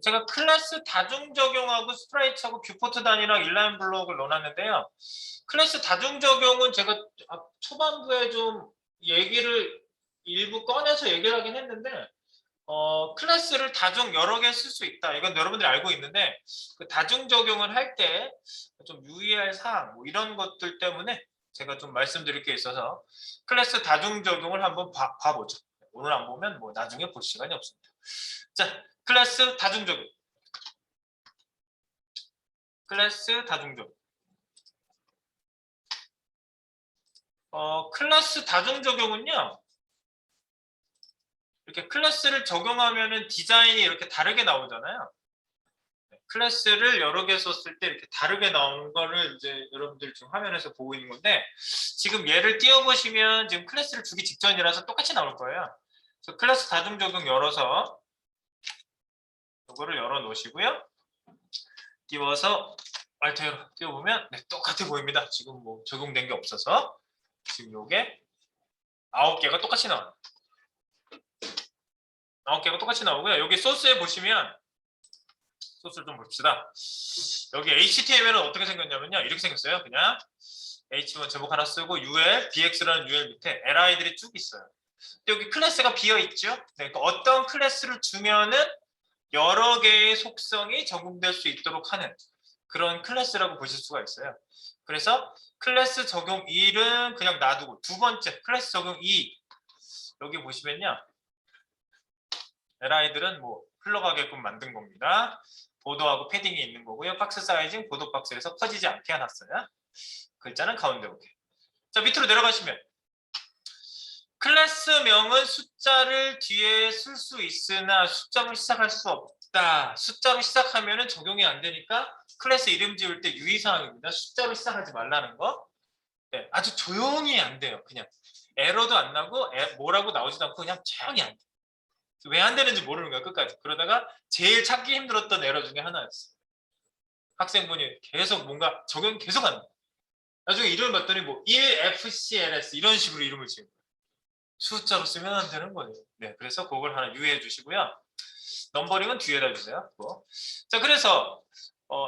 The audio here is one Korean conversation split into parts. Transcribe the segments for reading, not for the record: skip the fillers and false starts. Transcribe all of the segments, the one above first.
제가 클래스 다중 적용하고 스프라이트하고 뷰포트 단위랑 인라인 블록을 넣어놨는데요. 클래스 다중 적용은 제가 초반부에 좀 얘기를 일부 꺼내서 얘기를 하긴 했는데 클래스를 다중 여러 개 쓸 수 있다. 이건 여러분들이 알고 있는데 그 다중 적용을 할 때 좀 유의할 사항 뭐 이런 것들 때문에 제가 좀 말씀드릴 게 있어서 클래스 다중 적용을 한번 봐보죠. 오늘 안 보면 뭐 나중에 볼 시간이 없습니다. 자, 클래스 다중 적용. 클래스 다중 적용. 클래스 다중 적용은요. 이렇게 클래스를 적용하면은 디자인이 이렇게 다르게 나오잖아요. 클래스를 여러 개 썼을 때 이렇게 다르게 나오는 거를 이제 여러분들 지금 화면에서 보고 있는 건데 지금 얘를 띄워보시면 지금 클래스를 주기 직전이라서 똑같이 나올 거예요. 그래서 클래스 다중 적용 열어서 이거를 열어 놓으시고요. 띄워서 알트로 띄워보면 네, 똑같아 보입니다. 지금 뭐 적용된 게 없어서 지금 요게 9개가 똑같이 나와요. 9개가 똑같이 나오고요. 여기 소스에 보시면 소스를 좀 봅시다. 여기 HTML은 어떻게 생겼냐면요. 이렇게 생겼어요. 그냥 H1 제목 하나 쓰고 UL, BX라는 UL 밑에 LI들이 쭉 있어요. 여기 클래스가 비어있죠. 네, 그러니까 어떤 클래스를 주면은 여러 개의 속성이 적용될 수 있도록 하는 그런 클래스라고 보실 수가 있어요. 그래서 클래스 적용 1은 그냥 놔두고 두 번째 클래스 적용 2 여기 보시면요. LI들은 뭐 흘러가게끔 만든 겁니다. 보도하고 패딩이 있는 거고요. 박스 사이즈는 보도 박스에서 퍼지지 않게 해놨어요. 글자는 가운데 오게. 자, 밑으로 내려가시면 클래스명은 숫자를 뒤에 쓸 수 있으나 숫자로 시작할 수 없다. 숫자로 시작하면 적용이 안 되니까 클래스 이름 지을 때 유의사항입니다. 숫자로 시작하지 말라는 거. 네, 아주 조용히 안 돼요. 그냥 에러도 안 나고 뭐라고 나오지도 않고 그냥 조용히 안 돼요. 왜 안 되는지 모르는 거야 끝까지. 그러다가 제일 찾기 힘들었던 에러 중에 하나였어요. 학생분이 계속 뭔가 적용 계속 안 돼. 나중에 이름을 봤더니 뭐 1FCLS 이런 식으로 이름을 지은 거예요. 숫자로 쓰면 안 되는 거예요. 네, 그래서 그걸 하나 유의해 주시고요. 넘버링은 뒤에다 주세요. 자, 그래서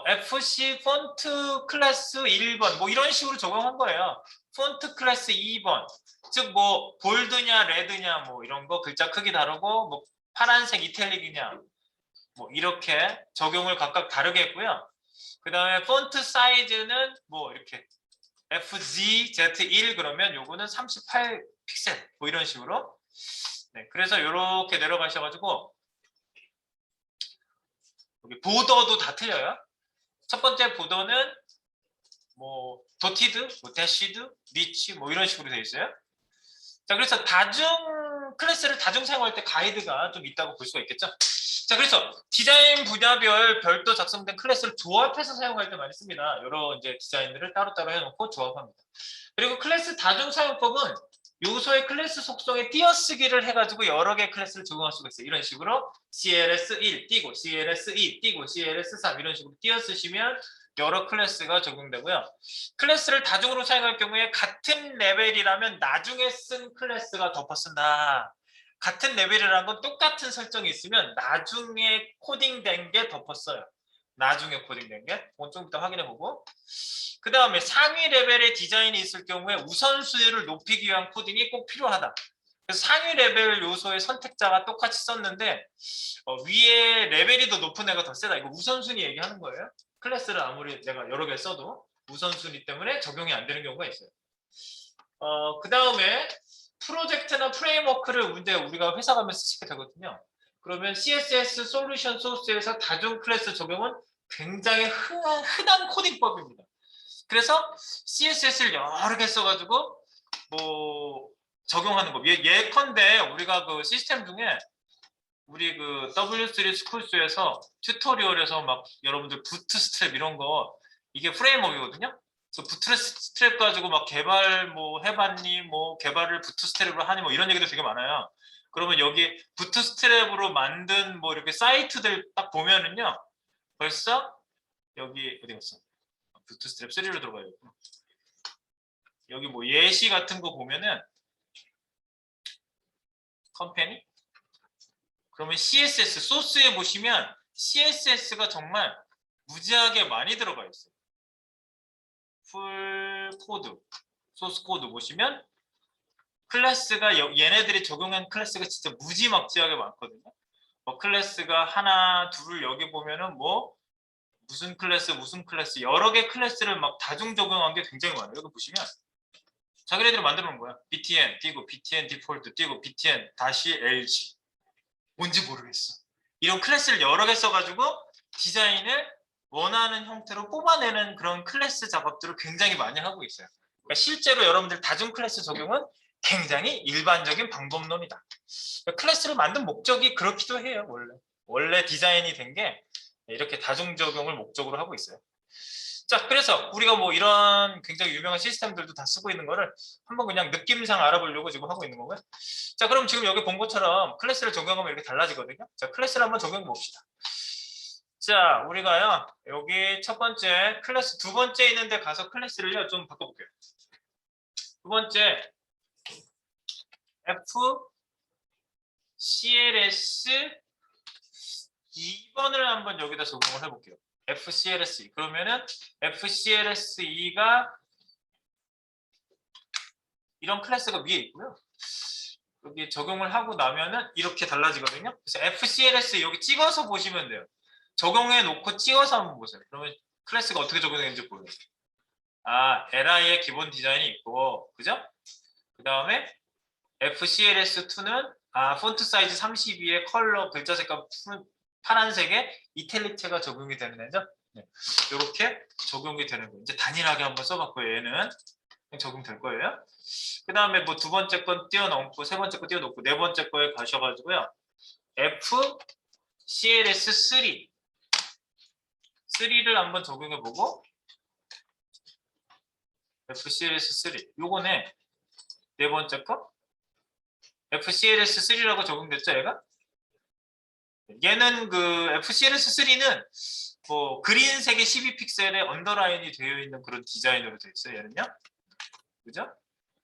FC 폰트 클래스 1번 뭐 이런 식으로 적용한 거예요. 폰트 클래스 2번 즉 뭐 볼드냐 레드냐 뭐 이런 거 글자 크기 다르고 뭐 파란색 이탈릭이냐 뭐 이렇게 적용을 각각 다르게 했고요. 그 다음에 폰트 사이즈는 뭐 이렇게 FGZ1 그러면 요거는 38 픽셀 뭐 이런 식으로. 네, 그래서 이렇게 내려가셔가지고 여기 보더도 다 틀려요. 첫 번째 보더는 뭐 도티드, 뭐 대시드, 리치 뭐 이런 식으로 되어 있어요. 자, 그래서 다중 클래스를 다중 사용할 때 가이드가 좀 있다고 볼 수가 있겠죠. 자, 그래서 디자인 분야별 별도 작성된 클래스를 조합해서 사용할 때 많이 씁니다. 여러 이제 디자인들을 따로따로 해놓고 조합합니다. 그리고 클래스 다중 사용법은 요소의 클래스 속성에 띄어쓰기를 해가지고 여러 개의 클래스를 적용할 수가 있어요. 이런 식으로 CLS1 띄고 CLS2 띄고 CLS3 이런 식으로 띄어쓰시면 여러 클래스가 적용되고요. 클래스를 다중으로 사용할 경우에 같은 레벨이라면 나중에 쓴 클래스가 덮어 쓴다. 같은 레벨이라는 건 똑같은 설정이 있으면 나중에 코딩된 게 덮어 써요. 나중에 코딩된 게. 그건 좀 이따 확인해보고. 그 다음에 상위 레벨의 디자인이 있을 경우에 우선순위를 높이기 위한 코딩이 꼭 필요하다. 그래서 상위 레벨 요소의 선택자가 똑같이 썼는데 위에 레벨이 더 높은 애가 더 세다. 이거 우선순위 얘기하는 거예요. 클래스를 아무리 내가 여러 개 써도 우선순위 때문에 적용이 안 되는 경우가 있어요. 그 다음에 프로젝트나 프레임워크를 이제 우리가 회사 가면서 쓰게 되거든요. 그러면 CSS 솔루션 소스에서 다중 클래스 적용은 굉장히 흔한 코딩법입니다. 그래서 CSS를 여러 개 써가지고 뭐 적용하는 법. 예컨대 우리가 그 시스템 중에 우리 그 W3 스쿨스에서 튜토리얼에서 막 여러분들 부트스트랩 이런 거 이게 프레임워크거든요. 그래서 부트스트랩 가지고 막 개발 뭐 해봤니 뭐 개발을 부트스트랩으로 하니 뭐 이런 얘기도 되게 많아요. 그러면 여기 부트스트랩으로 만든 뭐 이렇게 사이트들 딱 보면은요 벌써 여기 어디 갔어? 부트스트랩 3로 들어가요. 여기 뭐 예시 같은 거 보면은 컴퍼니 그러면 CSS 소스에 보시면 CSS가 정말 무지하게 많이 들어가 있어요. 풀 코드, 소스 코드 보시면 클래스가 얘네들이 적용한 클래스가 진짜 무지막지하게 많거든요. 뭐 클래스가 하나, 둘을 여기 보면은 뭐 무슨 클래스 여러 개 클래스를 막 다중 적용한 게 굉장히 많아요. 여기 보시면 자기네들이 만들어 놓은 거야. btn 띄고 btn 디폴트 띄고 btn 다시 lg 뭔지 모르겠어. 이런 클래스를 여러 개 써가지고 디자인을 원하는 형태로 뽑아내는 그런 클래스 작업들을 굉장히 많이 하고 있어요. 그러니까 실제로 여러분들 다중 클래스 적용은 굉장히 일반적인 방법론이다. 그러니까 클래스를 만든 목적이 그렇기도 해요. 원래 디자인이 된 게 이렇게 다중 적용을 목적으로 하고 있어요. 자, 그래서 우리가 뭐 이런 굉장히 유명한 시스템들도 다 쓰고 있는 거를 한번 그냥 느낌상 알아보려고 지금 하고 있는 거고요. 자, 그럼 지금 여기 본 것처럼 클래스를 적용하면 이렇게 달라지거든요. 자, 클래스를 한번 적용해 봅시다. 자, 우리가요 여기 첫 번째 클래스 두 번째 있는데 가서 클래스를요 좀 바꿔볼게요. 두 번째 F CLS 2번을 한번 여기다 적용을 해볼게요. FCLS2 그러면은 FCLS2가 이런 클래스가 위에 있고요. 여기 적용을 하고 나면은 이렇게 달라지거든요. 그래서 FCLS 여기 찍어서 보시면 돼요. 적용해 놓고 찍어서 한번 보세요. 그러면 클래스가 어떻게 적용되는지 보여요. 아, LI의 기본 디자인이 있고, 그죠? 그 다음에 FCLS2는 폰트 사이즈 32에 컬러 글자 색깔 파란색에 이탈릭체가 적용이 되는 애죠. 네. 이렇게 적용이 되는 거예요. 이제 단일하게 한번 써봤고요. 얘는 적용될 거예요. 그 다음에 뭐 두 번째 건 띄워놓고 세 번째 거 띄워놓고 네 번째 거에 가셔가지고요. FCLS3 3를 한번 적용해보고 FCLS3 요거네 네 번째 거 FCLS3라고 적용됐죠 얘가? 얘는 그 FCLS3는 뭐 그린색의 12픽셀에 언더라인이 되어 있는 그런 디자인으로 되어 있어요 얘는요. 그죠?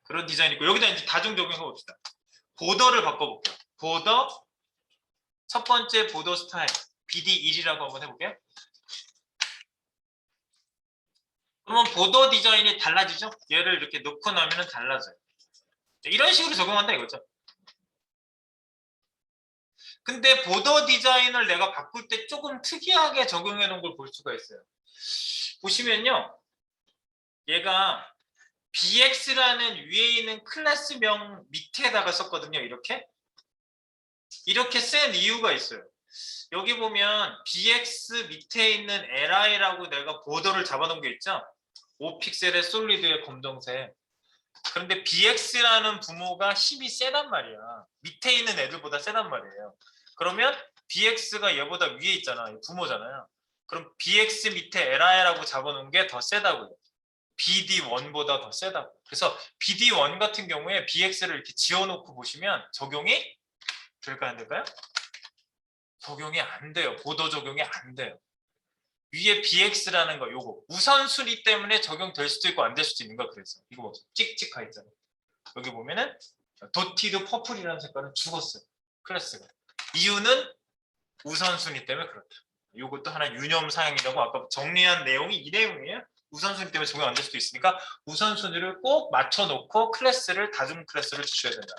그런 디자인이 있고 여기다 이제 다중 적용해 봅시다. 보더를 바꿔볼게요. 보더 첫 번째 보더 스타일 BD1이라고 한번 해볼게요. 그러면 보더 디자인이 달라지죠? 얘를 이렇게 놓고 나면 달라져요. 이런 식으로 적용한다 이거죠. 근데 보더 디자인을 내가 바꿀 때 조금 특이하게 적용해 놓은 걸 볼 수가 있어요. 보시면요. 얘가 bx라는 위에 있는 클래스명 밑에다가 썼거든요. 이렇게 쓴 이유가 있어요. 여기 보면 bx 밑에 있는 li라고 내가 보더를 잡아놓은 게 있죠. 5픽셀의 솔리드의 검정색. 그런데 bx라는 부모가 힘이 세단 말이야. 밑에 있는 애들보다 세단 말이에요. 그러면 bx가 얘보다 위에 있잖아. 부모잖아요. 그럼 bx 밑에 li라고 잡아놓은 게 더 세다고요. BD1보다 더 세다고. 그래서 BD1 같은 경우에 bx를 이렇게 지어놓고 보시면 적용이 될까요? 안 될까요? 적용이 안 돼요. 보더 적용이 안 돼요. 위에 bx라는 거 요거 우선순위 때문에 적용될 수도 있고 안 될 수도 있는 거. 그래서 이거 보세요. 찍찍하 있잖아요. 여기 보면은 도티드 퍼플이라는 색깔은 죽었어요. 클래스가. 이유는 우선순위 때문에 그렇다. 이것도 하나 유념 사항이라고 아까 정리한 내용이 이 내용이에요. 우선순위 때문에 적용 안 될 수도 있으니까 우선순위를 꼭 맞춰놓고 클래스를 다중 클래스를 주셔야 된다.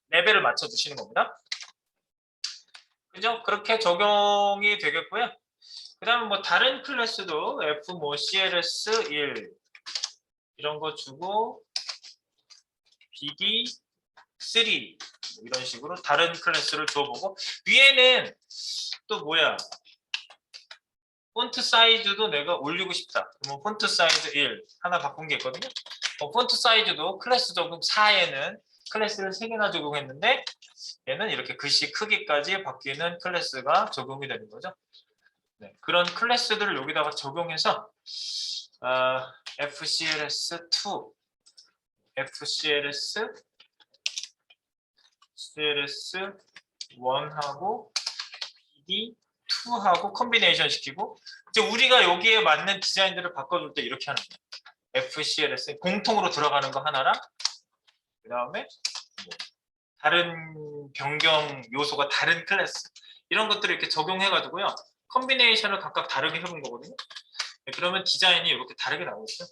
레벨을 맞춰 주시는 겁니다. 그죠? 그렇게 적용이 되겠고요. 그 다음에 뭐 다른 클래스도 F 뭐 CLS1 이런 거 주고 BD3 이런 식으로 다른 클래스를 줘보고 위에는 또 뭐야 폰트 사이즈도 내가 올리고 싶다. 그러면 폰트 사이즈 1 하나 바꾼 게 있거든요. 폰트 사이즈도 클래스 적용 4에는 클래스를 3개나 적용했는데 얘는 이렇게 글씨 크기까지 바뀌는 클래스가 적용이 되는 거죠. 네, 그런 클래스들을 여기다가 적용해서 FCLS2, CLS1하고 BD2하고 컴비네이션 시키고 이제 우리가 여기에 맞는 디자인들을 바꿔줄 때 이렇게 하는 거예요. FCLS 공통으로 들어가는 거 하나랑 그 다음에 뭐 다른 변경 요소가 다른 클래스 이런 것들을 이렇게 적용해가지고요. 컨비네이션을 각각 다르게 해본 거거든요. 네, 그러면 디자인이 이렇게 다르게 나오겠죠.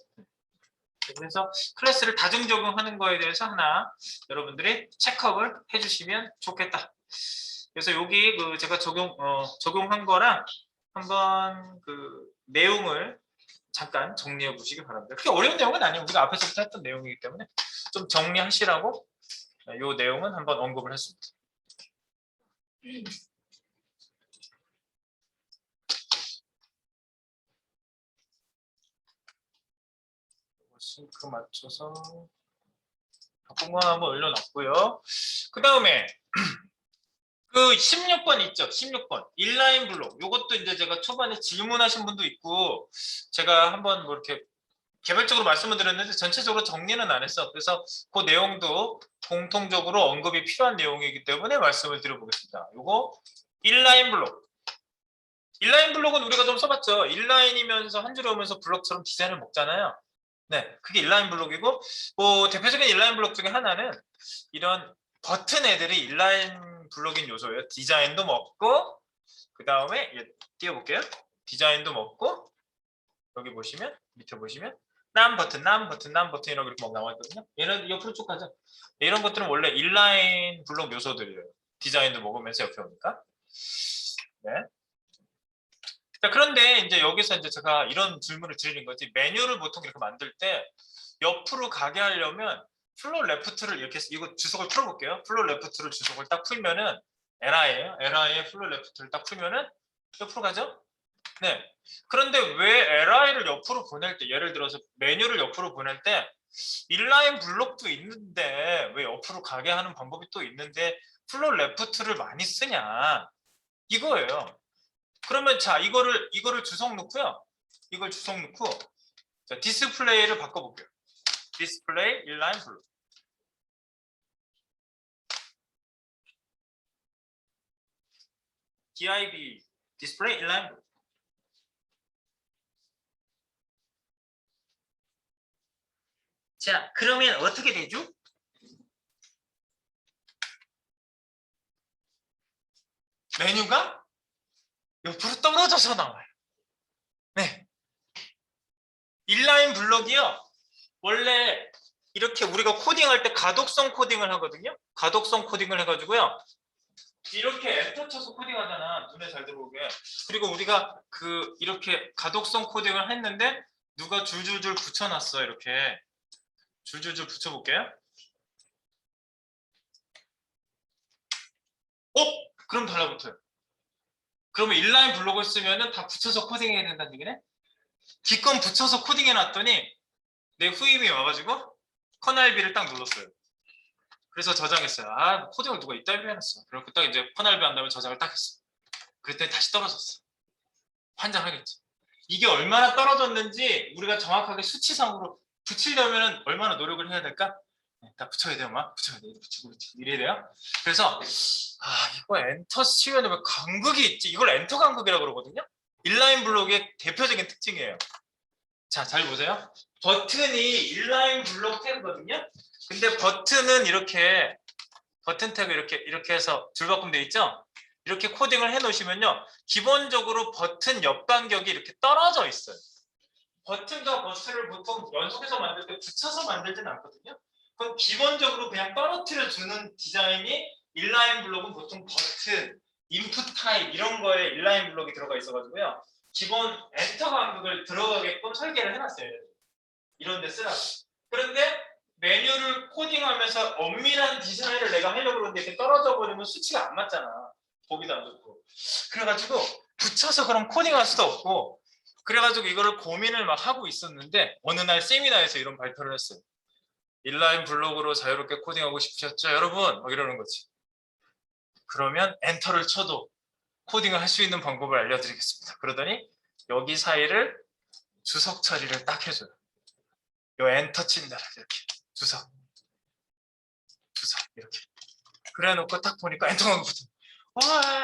그래서 클래스를 다중 적용하는 거에 대해서 하나 여러분들이 체크업을 해주시면 좋겠다. 그래서 여기 그 제가 적용한 거랑 한번 그 내용을 잠깐 정리해 보시기 바랍니다. 그렇게 어려운 내용은 아니에요. 우리가 앞에서부터 했던 내용이기 때문에 좀 정리하시라고 이 내용은 한번 언급을 했습니다. 싱크 맞춰서 공간 한번 올려놨고요. 그 다음에 그 16번 있죠. 16번 인라인 블록. 이것도 이제 제가 초반에 질문하신 분도 있고 제가 한번 뭐 이렇게 개별적으로 말씀을 드렸는데 전체적으로 정리는 안 했어. 그래서 그 내용도 공통적으로 언급이 필요한 내용이기 때문에 말씀을 드려보겠습니다. 이거 인라인 블록. 인라인 블록은 우리가 좀 써봤죠. 인라인이면서 한 줄에 오면서 블록처럼 디자인을 먹잖아요. 네, 그게 인라인 블록이고 뭐 대표적인 인라인 블록 중에 하나는 이런 버튼 애들이 인라인 블록인 요소예요. 디자인도 먹고 그 다음에 띄워볼게요. 디자인도 먹고 여기 보시면 밑에 보시면 남 버튼 이렇게 막 나와 있거든요. 얘는 옆으로 쭉 가죠. 이런 것들은 원래 인라인 블록 요소들이에요. 디자인도 먹으면서 옆에 오니까. 네. 자, 그런데 이제 여기서 이제 제가 이런 질문을 드리는 거지. 메뉴를 보통 이렇게 만들 때 옆으로 가게 하려면 플로 레프트를 이렇게 이거 주석을 풀어볼게요. 플로 레프트를 주석을 딱 풀면은 LI예요. LI에 플로 레프트를 딱 풀면은 옆으로 가죠. 네. 그런데 왜 LI를 옆으로 보낼 때 예를 들어서 메뉴를 옆으로 보낼 때 인라인 블록도 있는데 왜 옆으로 가게 하는 방법이 또 있는데 플로 레프트를 많이 쓰냐 이거예요. 그러면 자 이거를 주석 놓고요. 이걸 주석 놓고 자, 디스플레이를 바꿔볼게요. 디스플레이 인라인 블록. DIB 디스플레이 인라인 블록. 자, 그러면 어떻게 되죠? 메뉴가 옆으로 떨어져서 나와요. 네. 인라인 블록이요. 원래 이렇게 우리가 코딩할 때 가독성 코딩을 하거든요. 가독성 코딩을 해가지고요. 이렇게 엔터 쳐서 코딩하잖아. 눈에 잘 들어오게. 그리고 우리가 이렇게 가독성 코딩을 했는데 누가 줄줄줄 붙여놨어. 이렇게 줄줄줄 붙여볼게요. 그럼 달라붙어요. 그러면 인라인 블록을 쓰면은 다 붙여서 코딩해야 된다는 얘기네. 기껏 붙여서 코딩해놨더니 내 후임이 와가지고 커널비를 딱 눌렀어요. 그래서 저장했어요. 아, 코딩을 누가 이따위로 해놨어. 그리고 딱 이제 커널비 한 다음에 저장을 딱 했어. 그랬더니 다시 떨어졌어. 환장하겠지. 이게 얼마나 떨어졌는지 우리가 정확하게 수치상으로 붙이려면 얼마나 노력을 해야 될까? 딱 붙여야 돼요, 막 붙여야 돼, 붙이고 이래야 돼요. 그래서 이거 엔터 치면 왜 간극이 있지? 이걸 엔터 간극이라고 그러거든요. 인라인 블록의 대표적인 특징이에요. 자, 잘 보세요. 버튼이 인라인 블록 태그거든요. 근데 버튼은 이렇게 버튼 태그 이렇게 해서 줄바꿈 돼 있죠. 이렇게 코딩을 해 놓으시면요, 기본적으로 버튼 옆 간격이 이렇게 떨어져 있어요. 버튼과 버튼을 보통 연속해서 만들 때 붙여서 만들지는 않거든요. 그럼 기본적으로 그냥 떨어뜨려 주는 디자인이 인라인 블록은 보통 버튼, 인풋 타입 이런 거에 인라인 블록이 들어가 있어가지고요. 기본 엔터 간격을 들어가게끔 설계를 해놨어요. 이런 데 쓰라고. 그런데 메뉴를 코딩하면서 엄밀한 디자인을 내가 하려고 그러는데 이렇게 떨어져 버리면 수치가 안 맞잖아. 보기도 안 좋고. 그래가지고 붙여서 그럼 코딩할 수도 없고, 그래가지고 이거를 고민을 막 하고 있었는데 어느 날 세미나에서 이런 발표를 했어요. 인라인 블록으로 자유롭게 코딩하고 싶으셨죠, 여러분? 막 이러는 거지. 그러면 엔터를 쳐도 코딩을 할 수 있는 방법을 알려드리겠습니다. 그러더니 여기 사이를 주석 처리를 딱 해줘요. 요 엔터 친다 이렇게 주석 이렇게 그래놓고 딱 보니까 엔터가 붙어. 와,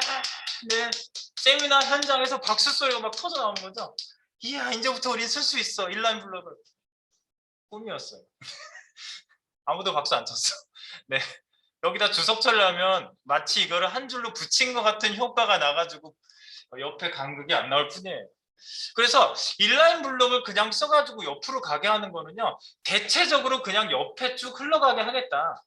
네. 세미나 현장에서 박수 소리가 막 터져 나오는 거죠. 이야, 이제부터 우리 쓸 수 있어. 인라인 블록을. 꿈이었어요. 아무도 박수 안 쳤어. 네. 여기다 주석 처리하면 마치 이거를 한 줄로 붙인 것 같은 효과가 나가지고 옆에 간극이 안 나올 뿐이에요. 그래서 인라인 블록을 그냥 써가지고 옆으로 가게 하는 거는요, 대체적으로 그냥 옆에 쭉 흘러가게 하겠다.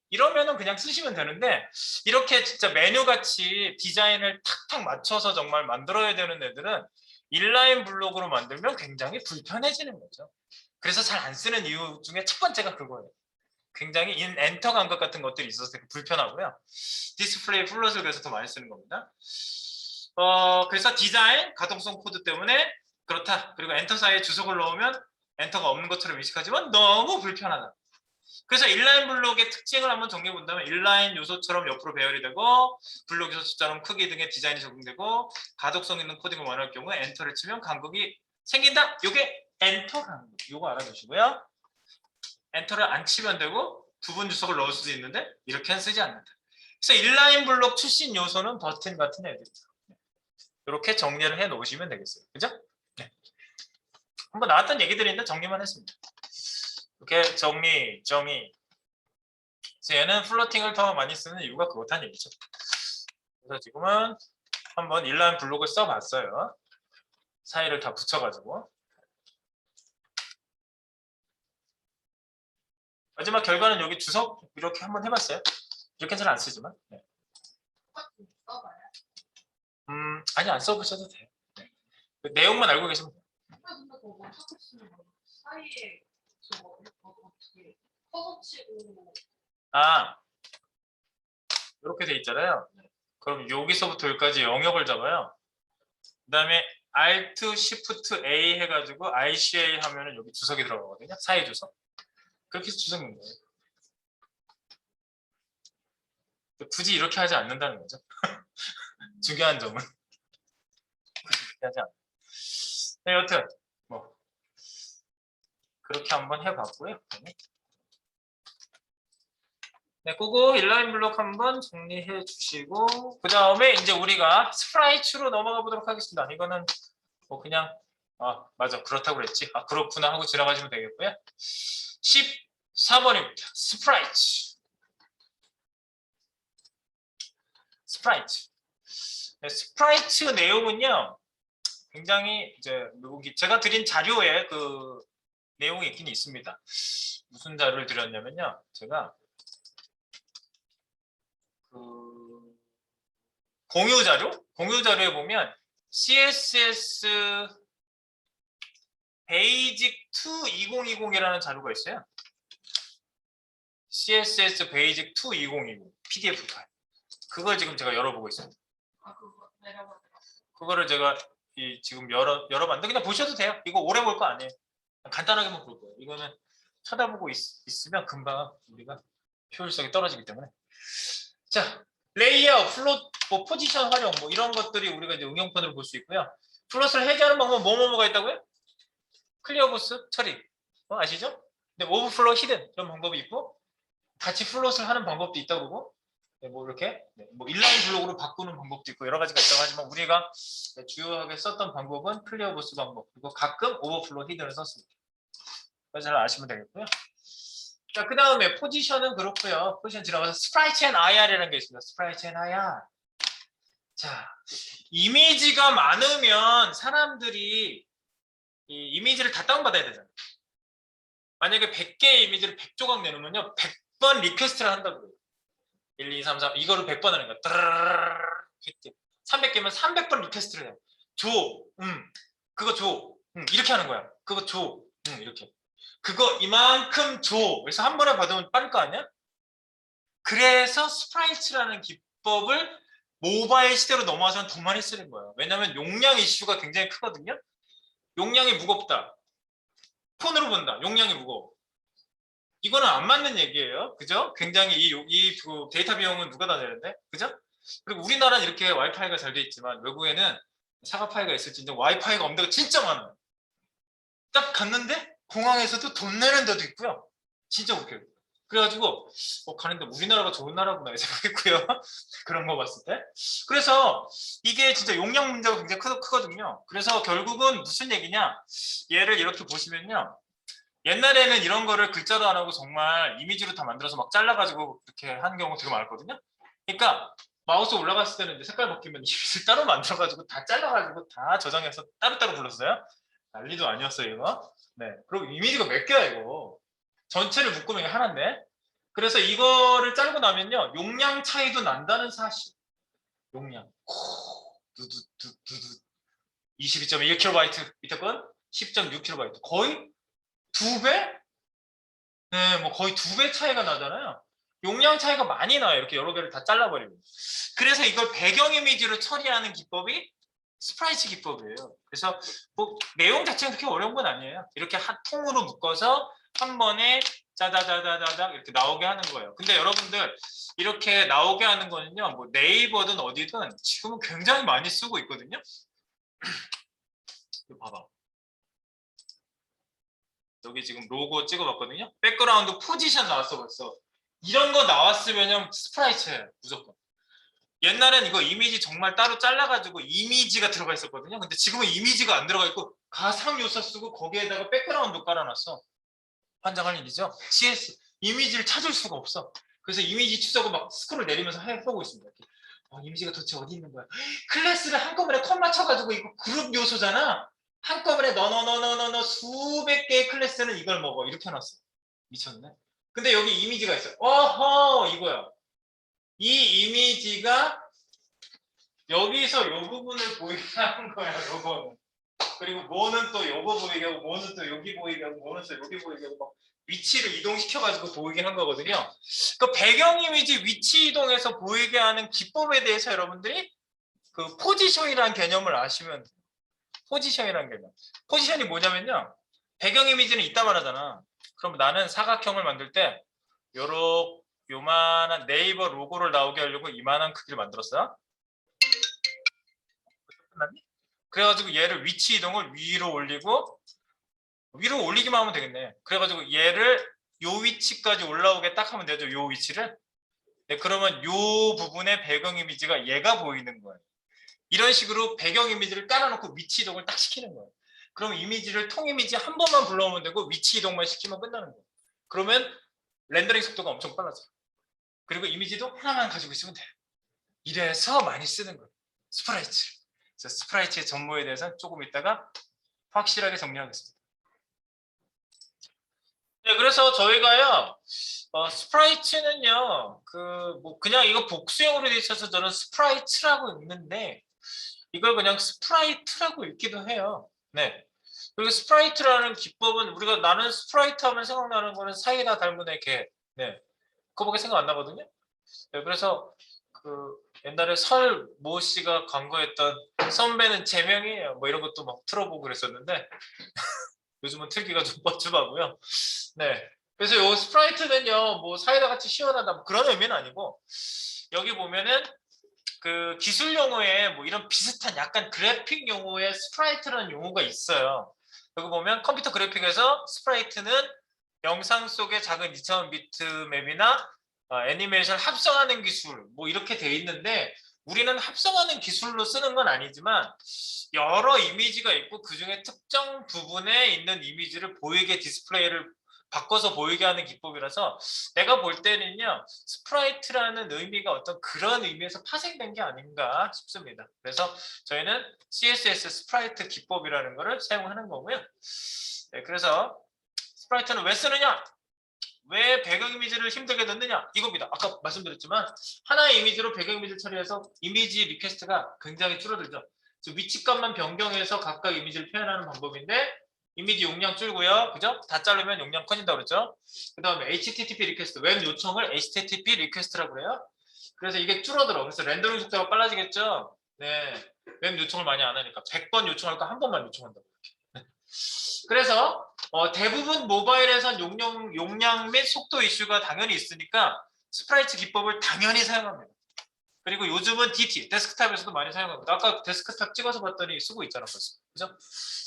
이러면은 그냥 쓰시면 되는데, 이렇게 진짜 메뉴 같이 디자인을 탁탁 맞춰서 정말 만들어야 되는 애들은 인라인 블록으로 만들면 굉장히 불편해지는 거죠. 그래서 잘 안 쓰는 이유 중에 첫 번째가 그거예요. 굉장히 엔터 감각 같은 것들이 있어서 되게 불편하고요. 디스플레이 플롯을 그래서 더 많이 쓰는 겁니다. 그래서 디자인, 가동성 코드 때문에 그렇다. 그리고 엔터 사이에 주석을 넣으면 엔터가 없는 것처럼 인식하지만 너무 불편하다. 그래서 인라인 블록의 특징을 한번 정리해 본다면 인라인 요소처럼 옆으로 배열이 되고 블록 요소처럼 크기 등의 디자인이 적용되고 가독성 있는 코딩을 원할 경우에 엔터를 치면 간극이 생긴다. 이게 엔터 간극. 이거 알아두시고요. 엔터를 안 치면 되고 부분 주석을 넣을 수도 있는데 이렇게는 쓰지 않는다. 그래서 인라인 블록 출신 요소는 버튼 같은 애들이죠. 이렇게 정리를 해 놓으시면 되겠어요. 그죠? 네. 한번 나왔던 얘기들인데 정리만 했습니다. 이렇게 정리. 그래서 얘는 플로팅을 더 많이 쓰는 이유가 그렇다는 얘기죠. 그래서 지금은 한번 인라인 블록을 써봤어요. 사이를 다 붙여가지고. 마지막 결과는 여기 주석 이렇게 한번 해봤어요. 이렇게는 잘 안 쓰지만. 네. 아니 안 써보셔도 돼요. 네. 그 내용만 알고 계시면 돼요. 아, 이렇게 돼 있잖아요. 그럼 여기서부터 여기까지 영역을 잡아요. 그 다음에 Alt, Shift, A 해가지고 ICA 하면은 여기 주석이 들어가거든요. 사이 주석. 그렇게 해서 주석인 거예요. 굳이 이렇게 하지 않는다는 거죠. 중요한 점은. 그렇게 하지 않아요. 네, 여튼 뭐 그렇게 한번 해봤고요. 네, 그거 인라인 블록 한번 정리해 주시고 그 다음에 이제 우리가 스프라이츠로 넘어가 보도록 하겠습니다. 이거는 뭐 그냥 맞아 그렇다고 그랬지. 그렇구나 하고 지나가시면 되겠고요. 14번입니다. 스프라이츠. 네, 스프라이츠 내용은요. 굉장히 이제 제가 드린 자료에 그 내용이 있긴 있습니다. 무슨 자료를 드렸냐면요. 제가 그 공유 자료에 보면 CSS 베이직 2 2020이라는 자료가 있어요. CSS 베이직 2 2020 PDF 파일. 그걸 지금 제가 열어보고 있습니다. 그거를 제가 지금 열어봤는데 그냥 보셔도 돼요. 이거 오래 볼 거 아니에요. 간단하게만 볼 거예요. 이거는 쳐다보고 있으면 금방 우리가 효율성이 떨어지기 때문에. 자, 레이아웃, 플롯, 뭐 포지션 활용, 뭐 이런 것들이 우리가 이제 응용편으로 볼 수 있고요. 플롯을 해제하는 방법은 뭐가 있다고요? 클리어 보스 처리. 아시죠? 근데 오버플로 히든 이런 방법이 있고 같이 플롯을 하는 방법도 있다고 그러고 뭐 이렇게 뭐 인라인 블록으로 바꾸는 방법도 있고 여러 가지가 있다고 하지만 우리가 주요하게 썼던 방법은 클리어 보스 방법 그리고 가끔 오버플로 히든을 썼습니다. 그래서 잘 아시면 되겠고요. 자, 그 다음에 포지션은 그렇고요. 포지션 지나가서 스프라이츠 앤 IR이라는 게 있습니다. 스프라이츠 앤 IR. 자, 이미지가 많으면 사람들이 이 이미지를 다 다운받아야 되잖아요. 만약에 100개의 이미지를 100조각 내놓으면요. 100번 리퀘스트를 한다고 그래요. 1, 2, 3, 4 이거를 100번 하는 거야. 300개면 300번 리퀘스트를 해요. 줘. 그거 줘. 이렇게 하는 거야. 그거 줘. 이렇게. 그거 이만큼 줘. 그래서 한 번에 받으면 빠를 거 아니야? 그래서 스프라이츠라는 기법을 모바일 시대로 넘어와서는 더 많이 쓰는 거예요. 왜냐하면 용량 이슈가 굉장히 크거든요. 용량이 무겁다. 폰으로 본다. 용량이 무거워. 이거는 안 맞는 얘기예요. 그죠? 굉장히 이 데이터 비용은 누가 다 내는데? 그죠? 그리고 우리나라는 이렇게 와이파이가 잘 돼 있지만 외국에는 사과파이가 있을지인데 와이파이가 없는 데가 진짜 많아요. 딱 갔는데 공항에서도 돈 내는 데도 있고요. 진짜 웃겨요. 그래가지고 가는데 우리나라가 좋은 나라구나 생각했고요. 그런 거 봤을 때. 그래서 이게 진짜 용량 문제가 굉장히 크거든요. 그래서 결국은 무슨 얘기냐. 얘를 이렇게 보시면요. 옛날에는 이런 거를 글자로 안 하고 정말 이미지로 다 만들어서 막 잘라가지고 이렇게 하는 경우가 되게 많았거든요. 그러니까 마우스 올라갔을 때는 이제 색깔 바뀌면 이미지를 따로 만들어가지고 다 잘라가지고 다 저장해서 따로따로 불렀어요. 난리도 아니었어요, 이거. 네. 그리고 이미지가 몇 개야, 이거. 전체를 묶으면 이게 하나인데. 그래서 이거를 자르고 나면요, 용량 차이도 난다는 사실. 용량. 두두두두두. 22.1KB 밑에 건 10.6KB. 거의 두 배? 네, 뭐 거의 두 배 차이가 나잖아요. 용량 차이가 많이 나요. 이렇게 여러 개를 다 잘라버리면. 그래서 이걸 배경 이미지로 처리하는 기법이 스프라이트 기법이에요. 그래서 뭐 내용 자체는 그렇게 어려운 건 아니에요. 이렇게 한 통으로 묶어서 한 번에 짜자자자자자 이렇게 나오게 하는 거예요. 근데 여러분들 이렇게 나오게 하는 거는요, 뭐 네이버든 어디든 지금은 굉장히 많이 쓰고 있거든요. 이거 봐봐. 여기 지금 로고 찍어봤거든요. 백그라운드 포지션 나왔어 벌써. 이런 거 나왔으면 스프라이트예요. 무조건. 옛날엔 이거 이미지 정말 따로 잘라가지고 이미지가 들어가 있었거든요. 근데 지금은 이미지가 안 들어가 있고 가상 요소 쓰고 거기에다가 백그라운드 깔아놨어. 환장할 일이죠. CS 이미지를 찾을 수가 없어. 그래서 이미지 추적을 막 스크롤 내리면서 해보고 있습니다. 이미지가 도대체 어디 있는 거야? 클래스를 한꺼번에 컷 맞춰가지고 이거 그룹 요소잖아. 한꺼번에 너너너너너너 수백 개의 클래스는 이걸 먹어. 이렇게 해놨어. 미쳤네. 근데 여기 이미지가 있어. 어허 이거야. 이 이미지가 여기서 요 부분을 보이게 하는 거야. 요거는. 그리고 뭐는 또 요거 보이게 하고 뭐는 또 여기 보이게 하고 뭐는 또 여기 보이게 하고 막 위치를 이동시켜가지고 보이게 한 거거든요. 그 배경 이미지 위치 이동해서 보이게 하는 기법에 대해서 여러분들이 그 포지션이라는 개념을 아시면 돼요. 포지션이라는 개념. 포지션이 뭐냐면요. 배경 이미지는 이따 말하잖아. 그럼 나는 사각형을 만들 때 요만한 네이버 로고를 나오게 하려고 이만한 크기를 만들었어요. 끝났니? 그래가지고 얘를 위치 이동을 위로 올리고 위로 올리기만 하면 되겠네. 그래가지고 얘를 요 위치까지 올라오게 딱 하면 되죠. 요 위치를. 네, 그러면 요 부분의 배경 이미지가 얘가 보이는 거예요. 이런 식으로 배경 이미지를 깔아놓고 위치 이동을 딱 시키는 거예요. 그럼 이미지를 통 이미지 한 번만 불러오면 되고 위치 이동만 시키면 끝나는 거예요. 그러면 렌더링 속도가 엄청 빨라져요. 그리고 이미지도 하나만 가지고 있으면 돼요. 이래서 많이 쓰는 거예요. 스프라이트. 그래서 스프라이트의 전모에 대해서는 조금 이따가 확실하게 정리하겠습니다. 네, 그래서 저희가요, 스프라이트는요, 뭐 그냥 이거 복수형으로 돼 있어서 저는 스프라이트라고 읽는데, 이걸 그냥 스프라이트라고 읽기도 해요. 네. 그리고 스프라이트라는 기법은 우리가 나는 스프라이트 하면 생각나는 거는 사이다 닮은 애 개. 네. 그거밖에 생각 안 나거든요. 네, 그래서 그 옛날에 설모 씨가 광고했던 선배는 제명이에요. 뭐 이런 것도 막 틀어보고 그랬었는데 요즘은 틀기가 좀 뻘쭘하고요. 네. 그래서 요 스프라이트는요, 뭐 사이다 같이 시원하다 뭐 그런 의미는 아니고 여기 보면은 그 기술 용어에 뭐 이런 비슷한 약간 그래픽 용어에 스프라이트라는 용어가 있어요. 여기 보면 컴퓨터 그래픽에서 스프라이트는 영상 속의 작은 2000비트 맵이나 애니메이션 합성하는 기술 뭐 이렇게 돼 있는데 우리는 합성하는 기술로 쓰는 건 아니지만 여러 이미지가 있고 그중에 특정 부분에 있는 이미지를 보이게 디스플레이를 바꿔서 보이게 하는 기법이라서 내가 볼 때는요 스프라이트라는 의미가 어떤 그런 의미에서 파생된 게 아닌가 싶습니다. 그래서 저희는 CSS 스프라이트 기법이라는 것을 사용하는 거고요. 네, 그래서 스프라이트는 왜 쓰느냐? 왜 배경 이미지를 힘들게 넣느냐? 이겁니다. 아까 말씀드렸지만 하나의 이미지로 배경 이미지를 처리해서 이미지 리퀘스트가 굉장히 줄어들죠. 위치값만 변경해서 각각 이미지를 표현하는 방법인데 이미지 용량 줄고요. 그죠? 다 자르면 용량 커진다고 그랬죠? 그 다음에 HTTP 리퀘스트, 웹 요청을 HTTP 리퀘스트라고 그래요. 그래서 이게 줄어들어. 그래서 렌더링 속도가 빨라지겠죠? 네. 웹 요청을 많이 안 하니까 100번 요청할 거 한 번만 요청한다고. 그래서 대부분 모바일에선 용량 및 속도 이슈가 당연히 있으니까 스프라이트 기법을 당연히 사용합니다. 그리고 요즘은 DT, 데스크탑에서도 많이 사용합니다. 아까 데스크탑 찍어서 봤더니 쓰고 있잖아 벌써. 그죠?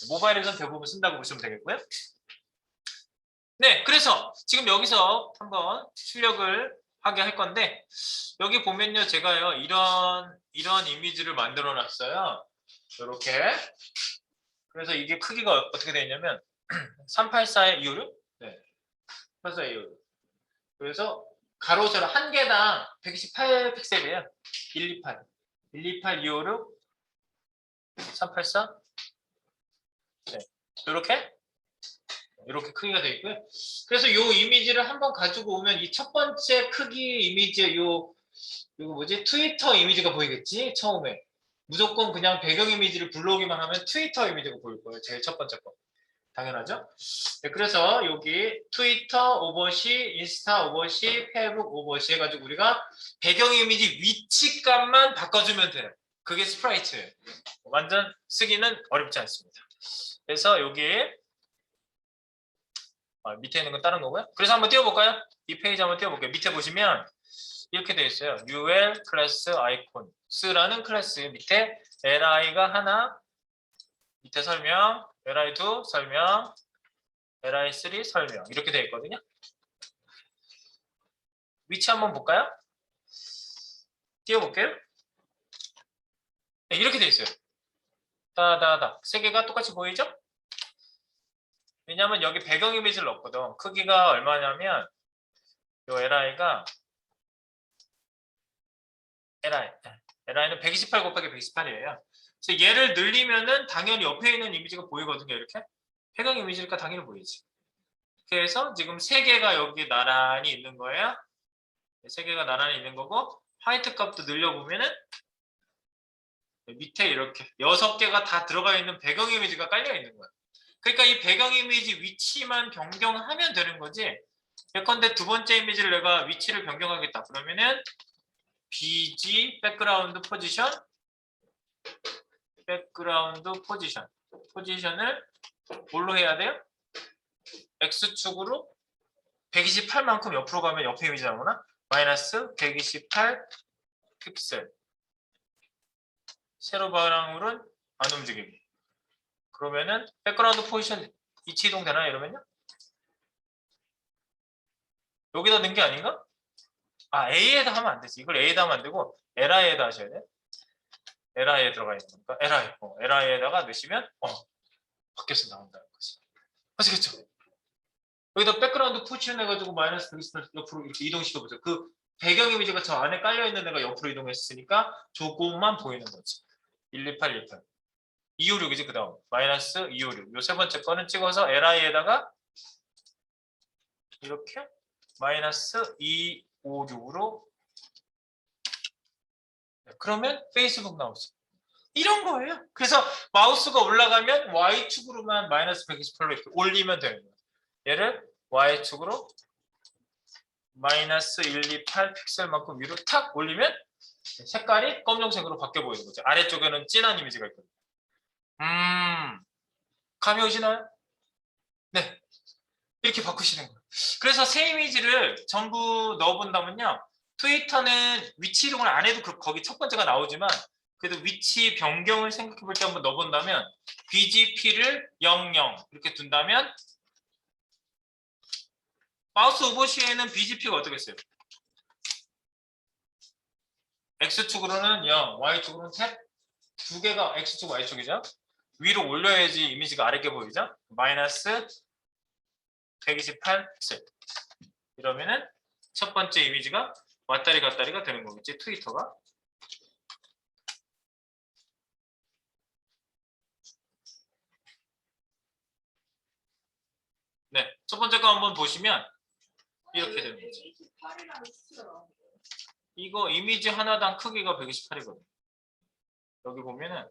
모바일에선 대부분 쓴다고 보시면 되겠고요. 네, 그래서 지금 여기서 한번 출력을 하게 할 건데 여기 보면요 제가요 이런 이미지를 만들어 놨어요. 이렇게. 그래서 이게 크기가 어떻게 되어 있냐면 384의 256 네. 그래서 그래서 가로 세로 한 개당 128 픽셀이에요. 128, 128, 256, 384. 네. 이렇게 크기가 되어 있고요. 그래서 이 이미지를 한번 가지고 오면 이 첫 번째 크기 이미지에 이거 뭐지? 트위터 이미지가 보이겠지? 처음에. 무조건 그냥 배경 이미지를 불러오기만 하면 트위터 이미지가 보일 거예요. 제일 첫 번째 거. 당연하죠? 네, 그래서 여기 트위터 오버시, 인스타 오버시, 페이북 오버시 해가지고 우리가 배경 이미지 위치값만 바꿔주면 돼요. 그게 스프라이트예요. 완전 쓰기는 어렵지 않습니다. 그래서 여기 밑에 있는 건 다른 거고요. 그래서 한번 띄워볼까요? 이 페이지 한번 띄워볼게요. 밑에 보시면 이렇게 되어 있어요. UL 클래스 아이콘스라는 클래스 밑에 li가 하나, 밑에 설명, li2 설명, li3 설명 이렇게 되어 있거든요. 위치 한번 볼까요? 띄워볼게요. 네, 이렇게 되어 있어요. 다다다 세 개가 똑같이 보이죠? 왜냐하면 여기 배경 이미지를 넣었거든. 크기가 얼마냐면 이 li는 128 곱하기 128이에요. 그래서 얘를 늘리면은 당연히 옆에 있는 이미지가 보이거든요. 이렇게 배경 이미지니까 당연히 보이지. 그래서 지금 세 개가 여기 나란히 있는 거예요. 세 개가 나란히 있는 거고 화이트 값도 늘려보면은 밑에 이렇게 6개가 다 들어가 있는 배경 이미지가 깔려 있는 거예요. 그러니까 이 배경 이미지 위치만 변경하면 되는 거지. 예컨대 두 번째 이미지를 내가 위치를 변경하겠다. 그러면은 BG 백그라운드 포지션을 뭘로 해야 돼요? X축으로 128만큼 옆으로 가면 옆에 이미지 나오나? 마이너스 128 픽셀. 세로 방향으로는 안 움직이게. 그러면은 백그라운드 포지션 위치 이동 되나 이러면요? 여기다 넣은 게 아닌가? A에다 하면 안 되지. 이걸 A에다 하면 안 되고 LI에다 하셔야 돼. LI에 들어가 있는 거니까 LI에다가 넣으시면 밖에서 나온다는 거지. 아시겠죠? 여기다 백그라운드 포지션 해가지고 마이너스 128 옆으로 이렇게 이동시켜보세요. 그 배경 이미지가 저 안에 깔려있는 애가 옆으로 이동했으니까 조금만 보이는 거지. 128, 128. 256이지 그 다음 마이너스 256. 요 세 번째 거는 찍어서 LI에다가 이렇게 마이너스 256으로 그러면 페이스북 나오죠. 이런 거예요. 그래서 마우스가 올라가면 Y축으로만 마이너스 128로 이렇게 올리면 되는 거예요. 얘를 Y축으로 마이너스 128 픽셀만큼 위로 탁 올리면 색깔이 검정색으로 바뀌어 보이는 거죠. 아래쪽에는 진한 이미지가 있거든요. 감이 오시나요? 네. 이렇게 바꾸시는 거예요. 그래서 새 이미지를 전부 넣어본다면요. 트위터는 위치 이동을 안 해도 거기 첫 번째가 나오지만 그래도 위치 변경을 생각해 볼 때 한번 넣어본다면 BGP를 00 이렇게 둔다면 마우스 오버시에는 BGP가 어떻겠어요? X축으로는 0, Y축으로는 탭 두 개가 X축, Y축이죠. 위로 올려야지 이미지가 아래게 보이죠? 마이너스 128 픽셀. 이러면은 첫 번째 이미지가 왔다리 갔다리가 되는 거겠지, 트위터가. 네, 첫 번째 거 한번 보시면 이렇게 되는 거지. 이거 이미지 하나당 크기가 128이거든요. 여기 보면은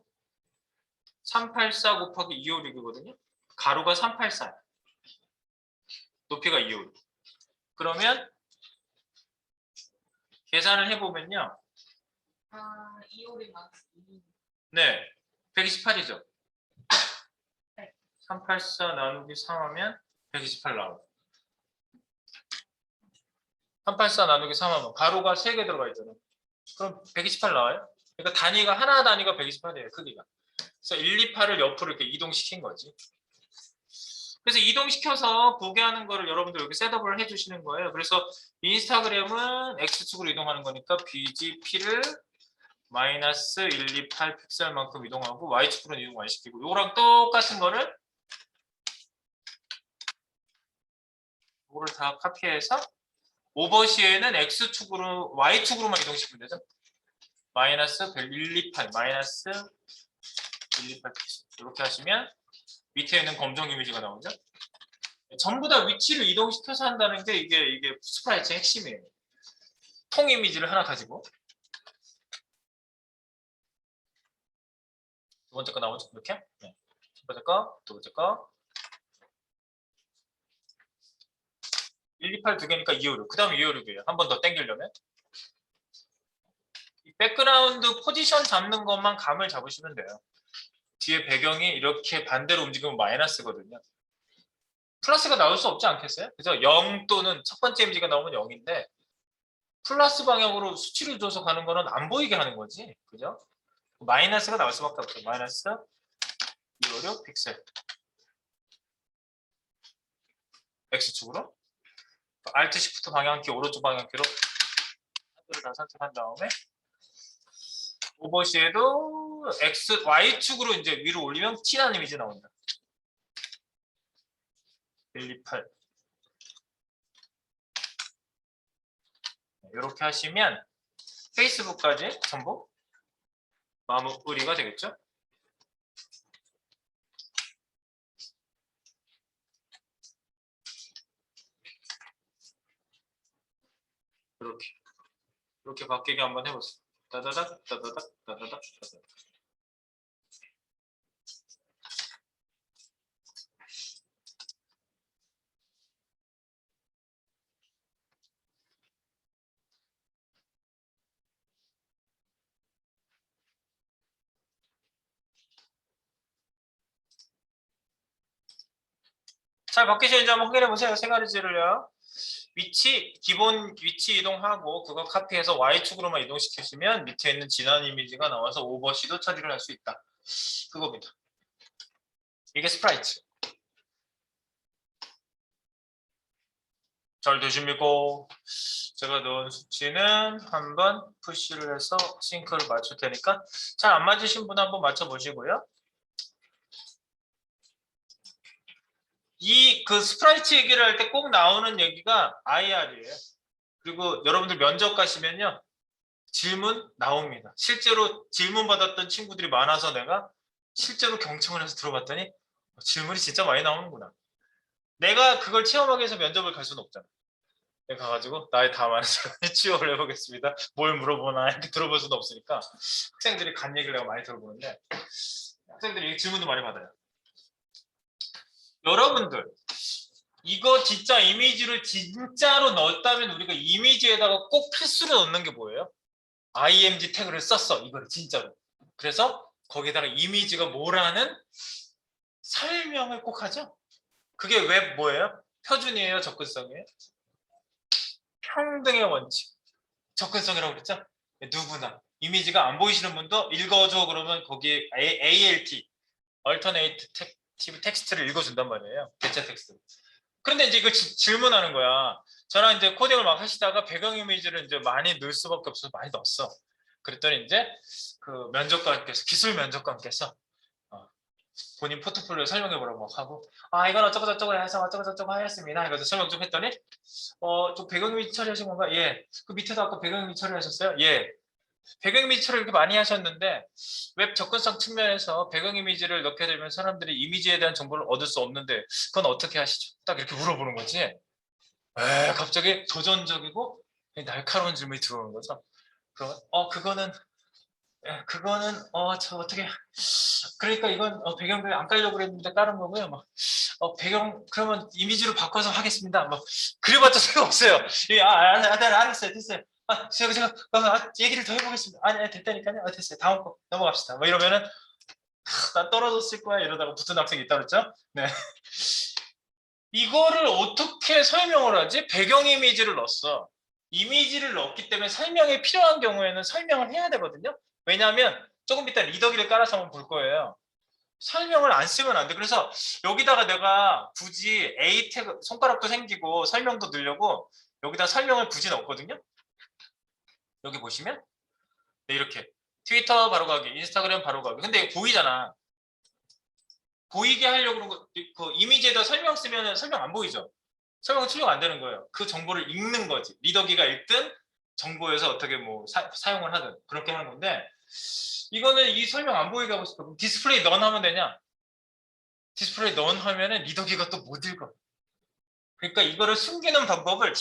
384 곱하기 256이거든요. 가로가 384. 높이가 256. 그러면 계산을 해보면요. 256 네, 128이죠. 384 나누기 3하면 128 나오고. 384 나누기 3하면 가로가 3개 들어가 있잖아요. 그럼 128 나와요? 그러니까 하나 단위가 128이에요, 크기가. 그래서 128을 옆으로 이렇게 이동시킨 거지. 그래서 이동시켜서 보게 하는 거를 여러분들 여기 셋업을 해주시는 거예요. 그래서 인스타그램은 X축으로 이동하는 거니까 BGP를 마이너스 128 픽셀만큼 이동하고 Y축으로 이동 안 시키고 이거랑 똑같은 거를 이거를 다 카피해서 오버시에는 X축으로 Y축으로만 이동시키면 되죠. 마이너스 128 마이너스 128 이렇게 하시면 밑에 있는 검정 이미지가 나오죠. 전부 다 위치를 이동시켜서 한다는 게 이게 스프라이트의 핵심이에요. 통 이미지를 하나 가지고 두 번째 거 나오죠. 이렇게 네. 첫 번째 거, 두 번째 거 128 두 개니까 256. 그 다음 256이에요. 한 번 더 땡기려면 이 백그라운드 포지션 잡는 것만 감을 잡으시면 돼요. 뒤에 배경이 이렇게 반대로 움직이면 마이너스거든요. 플러스가 나올 수 없지 않겠어요? 그래서 0 또는 첫 번째 이미지가 나오면 0인데 플러스 방향으로 수치를 줘서 가는 거는 안 보이게 하는 거지. 그죠? 마이너스가 나올 수밖에 없죠. 마이너스 256 픽셀. X축으로. Alt Shift 방향키 오른쪽 방향키로 하나를 다 선택한 다음에 오버시에도 X, Y축으로 이제 위로 올리면 T라는 이미지 나온다. 128. 이렇게 하시면 페이스북까지 전부 마무리가 되겠죠? 이렇게 바뀌게 한번 해보세요. 따다닥 따다닥 따다닥 따다닥. 잘 바뀌시는지 한번 확인해 보세요. 세 가지를요. 기본 위치 이동하고 그거 카피해서 Y축으로만 이동시키시면 밑에 있는 진한 이미지가 나와서 오버시도 처리를 할 수 있다. 그겁니다. 이게 스프라이트. 잘 되십니까? 제가 넣은 수치는 한번 푸시를 해서 싱크를 맞출 테니까 잘 안 맞으신 분 한번 맞춰 보시고요. 그 스프라이트 얘기를 할 때 꼭 나오는 얘기가 IR이에요. 그리고 여러분들 면접 가시면요. 질문 나옵니다. 실제로 질문 받았던 친구들이 많아서 내가 실제로 경청을 해서 들어봤더니 질문이 진짜 많이 나오는구나. 내가 그걸 체험하기 위해서 면접을 갈 수는 없잖아. 내가 가가지고 나의 다 많은 사람이 취업을 해보겠습니다. 뭘 물어보나 이렇게 들어볼 수는 없으니까 학생들이 간 얘기를 내가 많이 들어보는데 학생들이 질문도 많이 받아요. 여러분들 이거 진짜 이미지를 진짜로 넣었다면 우리가 이미지에다가 꼭 필수로 넣는 게 뭐예요? img 태그를 썼어. 이거를 진짜로. 그래서 거기다가 이미지가 뭐라는 설명을 꼭 하죠. 그게 왜 뭐예요? 표준이에요? 접근성이에요? 평등의 원칙. 접근성이라고 그랬죠? 누구나. 이미지가 안 보이시는 분도 읽어줘 그러면 거기에 ALT, Alternative Text를 읽어준단 말이에요. 대체 텍스트. 그런데 이제 이거 질문하는 거야. 저랑 이제 코딩을 막 하시다가 배경 이미지를 이제 많이 넣을 수밖에 없어서 많이 넣었어. 그랬더니 이제 그 면접관께서 기술 면접관께서 본인 포트폴리오 설명해 보라고 막 하고 이건 어쩌고 저쩌고 해서 어쩌고 저쩌고 하였습니다. 이거 설명 좀 했더니 좀 배경 이미지 처리하신 건가? 예. 그 밑에도 아까 배경 이미지 처리하셨어요? 예. 배경 이미지 처리 이렇게 많이 하셨는데 웹 접근성 측면에서 배경 이미지를 넣게 되면 사람들이 이미지에 대한 정보를 얻을 수 없는데 그건 어떻게 하시죠? 딱 이렇게 물어보는 거지. 갑자기 도전적이고 날카로운 질문이 들어오는 거죠. 그러면 그거는 저 어떻게 그러니까 이건 배경을 안 깔려고 그랬는데 깔은 거고요. 막 배경 그러면 이미지로 바꿔서 하겠습니다. 막 그래봤자 소용없어요. 네, 알았어요, 됐어요. 제가 얘기를 더 해보겠습니다. 아니 됐다니까요. 됐어요. 다음 거 넘어갑시다. 뭐 이러면은 나 떨어졌을 거야 이러다가 붙은 학생이 있다 그랬죠? 네. 이거를 어떻게 설명을 하지? 배경 이미지를 넣었어. 이미지를 넣었기 때문에 설명이 필요한 경우에는 설명을 해야 되거든요. 왜냐하면 조금 이따 리더기를 깔아서 한번 볼 거예요. 설명을 안 쓰면 안 돼. 그래서 여기다가 내가 굳이 A 태그 손가락도 생기고 설명도 넣으려고 여기다 설명을 굳이 넣었거든요. 여기 보시면 네, 이렇게 트위터 바로 가기, 인스타그램 바로 가기. 근데 이거 보이잖아. 보이게 하려고 그런 거, 그 이미지에다 설명 쓰면 설명 안 보이죠. 설명 출력 안 되는 거예요. 그 정보를 읽는 거지. 리더기가 읽든 정보에서 어떻게 뭐 사용을 하든 그렇게 하는 건데 이거는 이 설명 안 보이게 하고 싶어. 디스플레이 넌 하면 되냐? 디스플레이 넌 하면은 리더기가 또 못 읽어. 그러니까 이거를 숨기는 방법을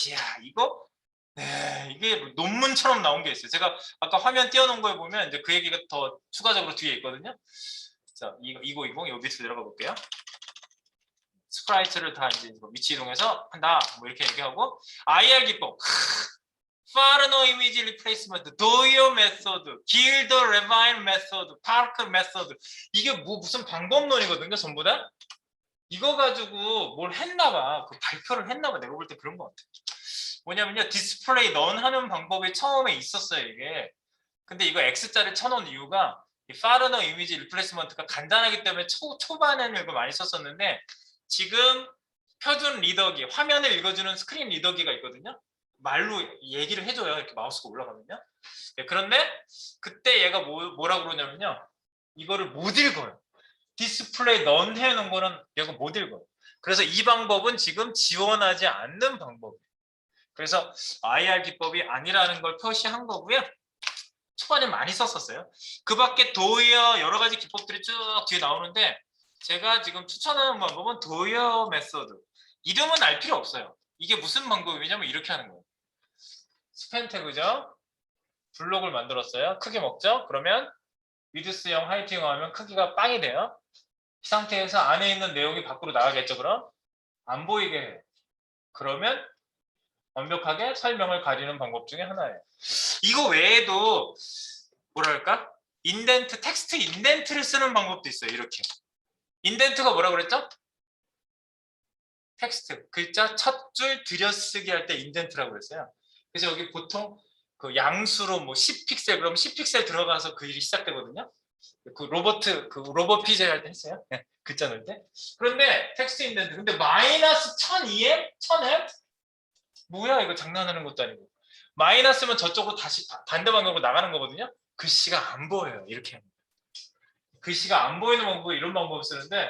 이거 네, 이게 논문처럼 나온 게 있어요. 제가 아까 화면 띄워놓은 거에 보면 이제 그 얘기가 더 추가적으로 뒤에 있거든요. 자, 이거 2020 여기 밑으로 내려가 볼게요. 스프라이트를 다 이제 위치 이동해서 한다. 뭐 이렇게 얘기하고 IR 기법. Further image replacement, Doyle method, Gilder Levine method, Parker method. 이게 뭐 무슨 방법론이거든요, 전부 다. 이거 가지고 뭘 했나 봐. 그 발표를 했나 봐. 내가 볼 때 그런 것 같아. 뭐냐면요. 디스플레이 넌 하는 방법이 처음에 있었어요, 이게. 근데 이거 X자를 쳐놓은 이유가 이 Further image replacement가 간단하기 때문에 초반에는 이거 많이 썼었는데 지금 표준 리더기, 화면을 읽어주는 스크린 리더기가 있거든요. 말로 얘기를 해줘요. 이렇게 마우스가 올라가면요. 네, 그런데 그때 얘가 뭐라고 그러냐면요. 이거를 못 읽어요. 디스플레이 넌 해놓은 거는 얘가 못 읽어요. 그래서 이 방법은 지금 지원하지 않는 방법이에요. 그래서 IR 기법이 아니라는 걸 표시한 거고요. 초반에 많이 썼었어요. 그 밖에 도이어 여러 가지 기법들이 쭉 뒤에 나오는데 제가 지금 추천하는 방법은 도이어 메소드. 이름은 알 필요 없어요. 이게 무슨 방법이냐면 이렇게 하는 거예요. 스팸 태그죠. 블록을 만들었어요. 크게 먹죠. 그러면 위드스형, 하이트형 하면 크기가 빵이 돼요. 이 상태에서 안에 있는 내용이 밖으로 나가겠죠. 그럼 안 보이게 해요. 그러면 완벽하게 설명을 가리는 방법 중에 하나예요. 이거 외에도 뭐랄까? 인덴트, 텍스트 인덴트를 쓰는 방법도 있어요. 이렇게. 인덴트가 뭐라 그랬죠? 텍스트, 글자 첫 줄 들여쓰기 할 때 인덴트라고 그랬어요. 그래서 여기 보통 그 양수로 뭐 10픽셀 그럼 10픽셀 들어가서 그 일이 시작되거든요. 그 로봇 PJ 할 때 했어요. 네, 글자 넣을 때. 그런데 텍스트 인덴트. 근데 마이너스 1002에 1000에 뭐야 이거 장난하는 것도 아니고. 마이너스면 저쪽으로 다시 반대 방향으로 나가는 거거든요. 글씨가 안 보여요. 이렇게 합니다. 글씨가 안 보이는 방법 이런 방법을 쓰는데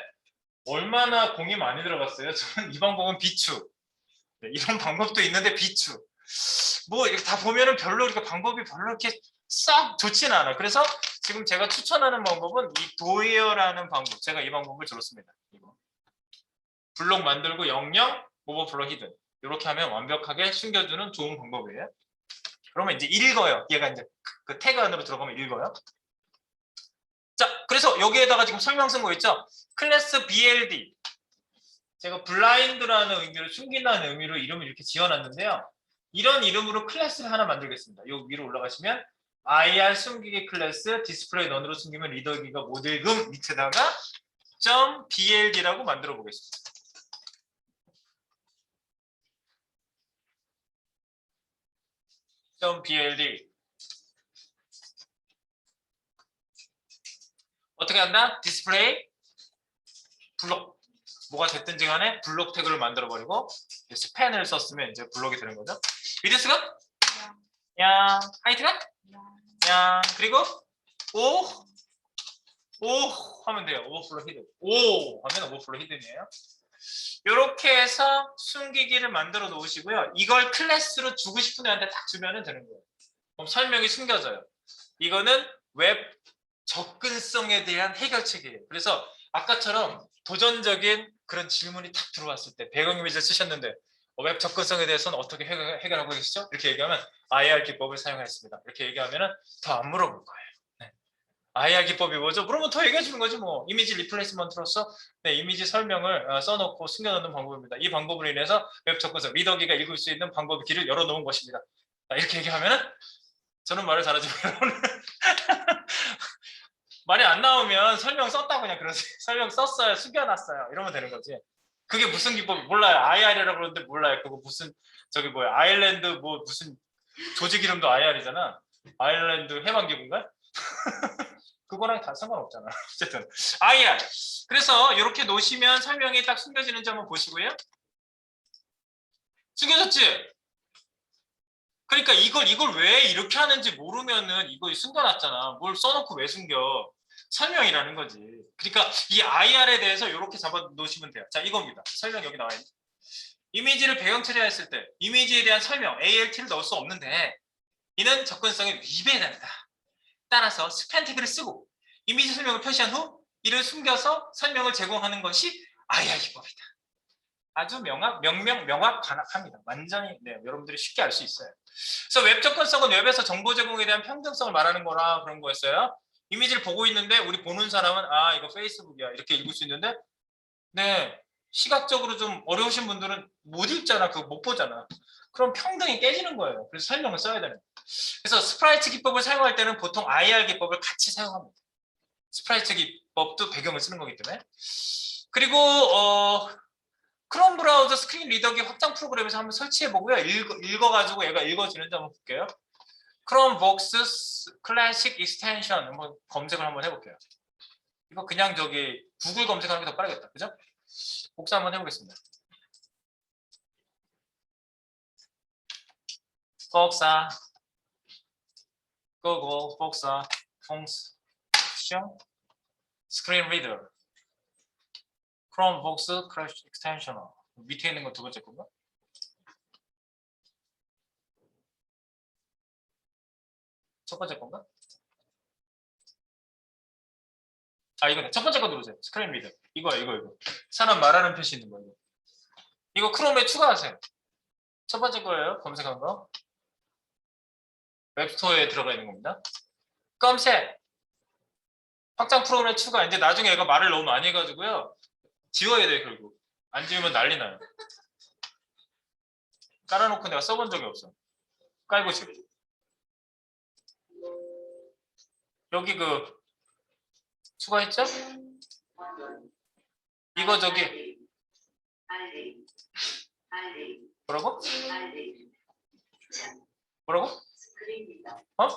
얼마나 공이 많이 들어갔어요. 저는 이 방법은 비추. 네, 이런 방법도 있는데 비추. 뭐 이렇게 다 보면은 별로 이렇게 방법이 별로 이렇게 싹 좋지는 않아. 그래서 지금 제가 추천하는 방법은 이 도이어라는 방법. 제가 이 방법을 들었습니다. 이거. 블록 만들고 영영 오버플로 히든. 이렇게 하면 완벽하게 숨겨주는 좋은 방법이에요. 그러면 이제 읽어요. 얘가 이제 그 태그 안으로 들어가면 읽어요. 자, 그래서 여기에다가 지금 설명 쓴 거 있죠? 클래스 BLD. 제가 블라인드라는 의미로 숨긴다는 의미로 이름을 이렇게 지어놨는데요. 이런 이름으로 클래스를 하나 만들겠습니다. 여기 위로 올라가시면 IR 숨기기 클래스 디스플레이 넌으로 숨기면 리더기가 못 읽음 밑에다가 .bld라고 만들어 보겠습니다. .bld 어떻게 한다? 디스플레이 블록 뭐가 됐든지 간에 블록 태그를 만들어 버리고 스팬을 썼으면 이제 블록이 되는 거죠. 위드스가 야 하이트가 야 그리고 오 하면 돼요. 오버플로 히든 오 하면 오버플로 히든이에요. 이렇게 해서 숨기기를 만들어 놓으시고요. 이걸 클래스로 주고 싶은 애한테 딱 주면 되는 거예요. 그럼 설명이 숨겨져요. 이거는 웹 접근성에 대한 해결책이에요. 그래서 아까처럼 도전적인 그런 질문이 탁 들어왔을 때 배경 이미지를 쓰셨는데 웹 접근성에 대해서는 어떻게 해결하고 계시죠? 이렇게 얘기하면 IR 기법을 사용했습니다. 이렇게 얘기하면 더 안 물어볼 거예요. 네. IR 기법이 뭐죠? 물으면 더 얘기해 주는 거지 뭐. 이미지 리플레이스먼트로서 네, 이미지 설명을 써놓고 숨겨놓는 방법입니다. 이 방법으로 인해서 웹 접근성, 리더기가 읽을 수 있는 방법의 길을 열어놓은 것입니다. 이렇게 얘기하면은 저는 말을 잘하지만 여러분은 말이 안 나오면 설명 썼다고 그냥 그러세요. 설명 썼어요. 숨겨놨어요. 이러면 되는 거지. 그게 무슨 기법이 몰라요. IR이라고 그러는데 몰라요. 그거 무슨 저기 뭐야 아일랜드 뭐 무슨 조직 이름도 IR이잖아. 아일랜드 해방기구인가? 그거랑 다 상관없잖아. 어쨌든 IR. 그래서 이렇게 놓으시면 설명이 딱 숨겨지는지 한번 보시고요. 숨겨졌지? 그러니까 이걸 왜 이렇게 하는지 모르면은 이거 숨겨놨잖아. 뭘 써놓고 왜 숨겨? 설명이라는 거지. 그러니까 이 IR에 대해서 이렇게 잡아 놓으시면 돼요. 자, 이겁니다. 설명 여기 나와 있는. 이미지를 배경 처리했을 때 이미지에 대한 설명 ALT를 넣을 수 없는데 이는 접근성에 위배된다. 따라서 스팬 태그를 쓰고 이미지 설명을 표시한 후 이를 숨겨서 설명을 제공하는 것이 IR 기법이다. 아주 명확합니다. 완전히 여러분들이 쉽게 알 수 있어요. 그래서 웹 접근성은 웹에서 정보 제공에 대한 평등성을 말하는 거라 그런 거였어요. 이미지를 보고 있는데 우리 보는 사람은 아 이거 페이스북이야 이렇게 읽을 수 있는데 네 시각적으로 좀 어려우신 분들은 못 읽잖아. 그거 못 보잖아. 그럼 평등이 깨지는 거예요. 그래서 설명을 써야 되는 거예요. 그래서 스프라이트 기법을 사용할 때는 보통 IR 기법을 같이 사용합니다. 스프라이트 기법도 배경을 쓰는 거기 때문에. 그리고 크롬 브라우저 스크린 리더기 확장 프로그램에서 한번 설치해 보고요. 읽어가지고 얘가 읽어지는지 한번 볼게요. 크롬복스 클래식 익스텐션 한번 검색을 한번 해볼게요. 이거 그냥 저기 구글 검색하는 게 더 빠르겠다. 그죠? 복사 한번 해보겠습니다. 복사 구글 복사 펑션 스크린 리더 크롬복스 클래식 익스텐션 밑에 있는 거 두 번째 건가? 첫 번째 건가? 아 이거네. 첫 번째 거 누르세요. 스크린 리더. 이거. 사람 말하는 표시 있는 거 이거. 이거 크롬에 추가하세요. 첫 번째 거예요. 검색한 거. 웹스토어에 들어가 있는 겁니다. 검색. 확장 프로그램 추가. 이제 나중에 얘가 말을 너무 많이 해가지고요. 지워야 돼 결국. 안 지우면 난리 나요. 깔아놓고 내가 써본 적이 없어. 깔고 지워. 여기 그 추가했죠? 이거 저기 뭐라고? 뭐라고? 어?